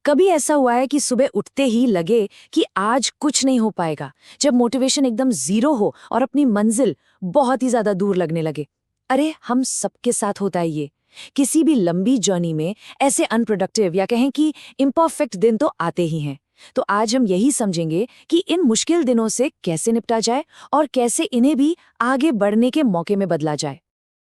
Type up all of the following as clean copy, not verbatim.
कभी ऐसा हुआ है कि सुबह उठते ही लगे कि आज कुछ नहीं हो पाएगा, जब मोटिवेशन एकदम जीरो हो और अपनी मंजिल बहुत ही ज्यादा दूर लगने लगे। अरे हम सबके साथ होता है ये। किसी भी लंबी जर्नी में ऐसे अनप्रोडक्टिव या कहें कि इम्परफेक्ट दिन तो आते ही हैं। तो आज हम यही समझेंगे कि इन मुश्किल दिनों से कैसे निपटा जाए और कैसे इन्हें भी आगे बढ़ने के मौके में बदला जाए।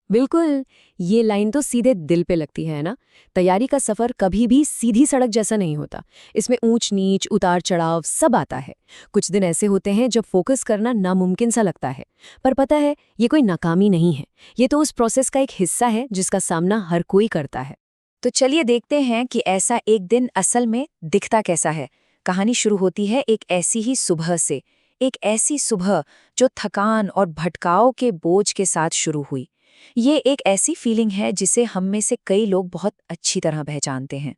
बिल्कुल, ये लाइन तो सीधे दिल पे लगती है ना। तैयारी का सफर कभी भी सीधी सड़क जैसा नहीं होता। इसमें ऊंच नीच, उतार चढ़ाव सब आता है। कुछ दिन ऐसे होते हैं जब फोकस करना नामुमकिन सा लगता है, पर पता है ये कोई नाकामी नहीं है। ये तो उस प्रोसेस का एक हिस्सा है जिसका सामना हर कोई करता है। तो चलिए देखते हैं कि ऐसा एक दिन असल में दिखता कैसा है। कहानी शुरू होती है एक ऐसी ही सुबह से, एक ऐसी सुबह जो थकान और भटकाव के बोझ के साथ शुरू हुई। ये एक ऐसी फीलिंग है जिसे हम में से कई लोग बहुत अच्छी तरह पहचानते हैं।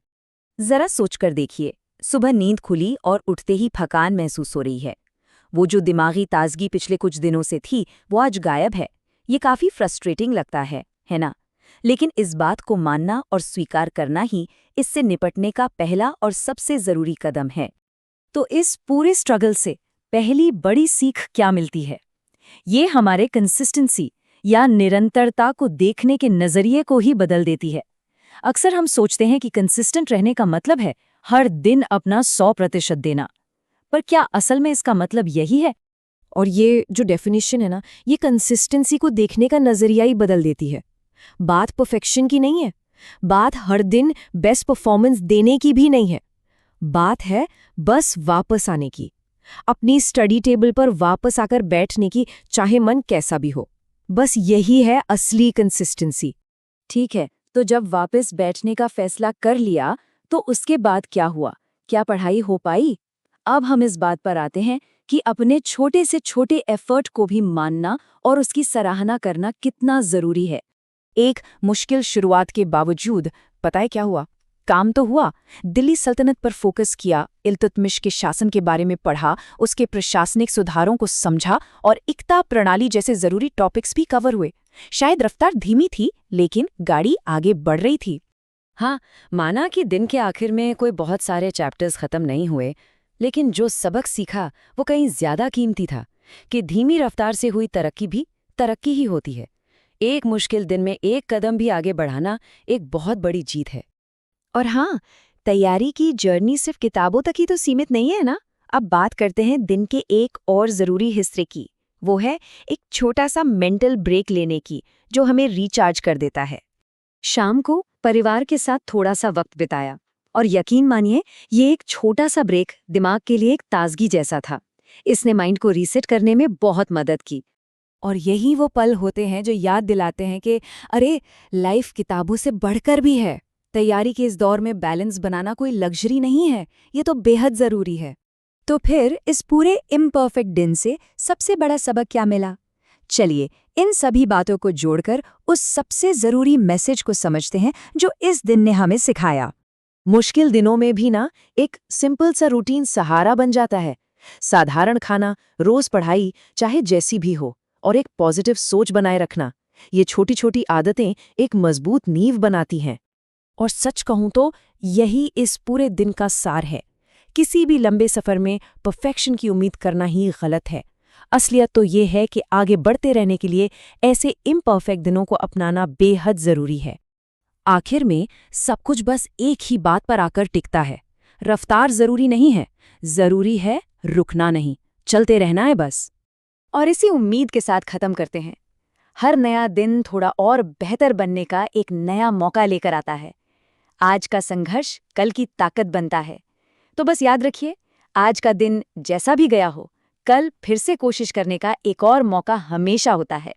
जरा सोचकर देखिए, सुबह नींद खुली और उठते ही थकान महसूस हो रही है। वो जो दिमागी ताजगी पिछले कुछ दिनों से थी वो आज गायब है। ये काफी फ्रस्ट्रेटिंग लगता है ना? लेकिन इस बात को मानना और स्वीकार करना ही इससे निपटने का पहला और सबसे जरूरी कदम है। तो इस पूरे स्ट्रगल से पहली बड़ी सीख क्या मिलती है? ये हमारे कंसिस्टेंसी या निरंतरता को देखने के नजरिए को ही बदल देती है। अक्सर हम सोचते हैं कि कंसिस्टेंट रहने का मतलब है हर दिन अपना 100% देना, पर क्या असल में इसका मतलब यही है? और ये जो डेफिनेशन है ना, ये कंसिस्टेंसी को देखने का नजरिया ही बदल देती है। बात परफेक्शन की नहीं है, बात हर दिन बेस्ट परफॉर्मेंस देने की भी नहीं है। बात है बस वापस आने की, अपनी स्टडी टेबल पर वापस आकर बैठने की, चाहे मन कैसा भी हो। बस यही है असली कंसिस्टेंसी। ठीक है, तो जब वापस बैठने का फैसला कर लिया तो उसके बाद क्या हुआ? क्या पढ़ाई हो पाई? अब हम इस बात पर आते हैं कि अपने छोटे से छोटे एफर्ट को भी मानना और उसकी सराहना करना कितना जरूरी है। एक मुश्किल शुरुआत के बावजूद पता है क्या हुआ? काम तो हुआ। दिल्ली सल्तनत पर फोकस किया, इल्तुतमिश के शासन के बारे में पढ़ा, उसके प्रशासनिक सुधारों को समझा और इक्ता प्रणाली जैसे जरूरी टॉपिक्स भी कवर हुए। शायद रफ्तार धीमी थी, लेकिन गाड़ी आगे बढ़ रही थी। हाँ, माना कि दिन के आखिर में कोई बहुत सारे चैप्टर्स खत्म नहीं हुए, लेकिन जो सबक सीखा वो कहीं ज्यादा कीमती था कि धीमी रफ्तार से हुई तरक्की भी तरक्की ही होती है। एक मुश्किल दिन में एक कदम भी आगे बढ़ाना एक बहुत बड़ी जीत है। और हाँ, तैयारी की जर्नी सिर्फ किताबों तक ही तो सीमित नहीं है ना। अब बात करते हैं दिन के एक और जरूरी हिस्से की। वो है एक छोटा सा मेंटल ब्रेक लेने की, जो हमें रिचार्ज कर देता है। शाम को परिवार के साथ थोड़ा सा वक्त बिताया, और यकीन मानिए ये एक छोटा सा ब्रेक दिमाग के लिए एक ताजगी जैसा था। इसने माइंड को रीसेट करने में बहुत मदद की। और यही वो पल होते हैं जो याद दिलाते हैं कि अरे, लाइफ किताबों से बढ़कर भी है। तैयारी के इस दौर में बैलेंस बनाना कोई लग्जरी नहीं है, ये तो बेहद जरूरी है। तो फिर इस पूरे इम्परफेक्ट दिन से सबसे बड़ा सबक क्या मिला? चलिए इन सभी बातों को जोड़कर उस सबसे जरूरी मैसेज को समझते हैं जो इस दिन ने हमें सिखाया। मुश्किल दिनों में भी ना एक सिंपल सा रूटीन सहारा बन जाता है। साधारण खाना, रोज पढ़ाई, चाहे जैसी भी हो, और एक पॉजिटिव सोच बनाए रखना, ये छोटी छोटी आदतें एक मजबूत नींव बनाती हैं। और सच कहूं तो यही इस पूरे दिन का सार है। किसी भी लंबे सफर में परफेक्शन की उम्मीद करना ही गलत है। असलियत तो ये है कि आगे बढ़ते रहने के लिए ऐसे इम्परफेक्ट दिनों को अपनाना बेहद जरूरी है। आखिर में सब कुछ बस एक ही बात पर आकर टिकता है। रफ्तार जरूरी नहीं है, जरूरी है रुकना नहीं, चलते रहना है बस। और इसी उम्मीद के साथ खत्म करते हैं। हर नया दिन थोड़ा और बेहतर बनने का एक नया मौका लेकर आता है। आज का संघर्ष कल की ताकत बनता है। तो बस याद रखिए, आज का दिन जैसा भी गया हो, कल फिर से कोशिश करने का एक और मौका हमेशा होता है।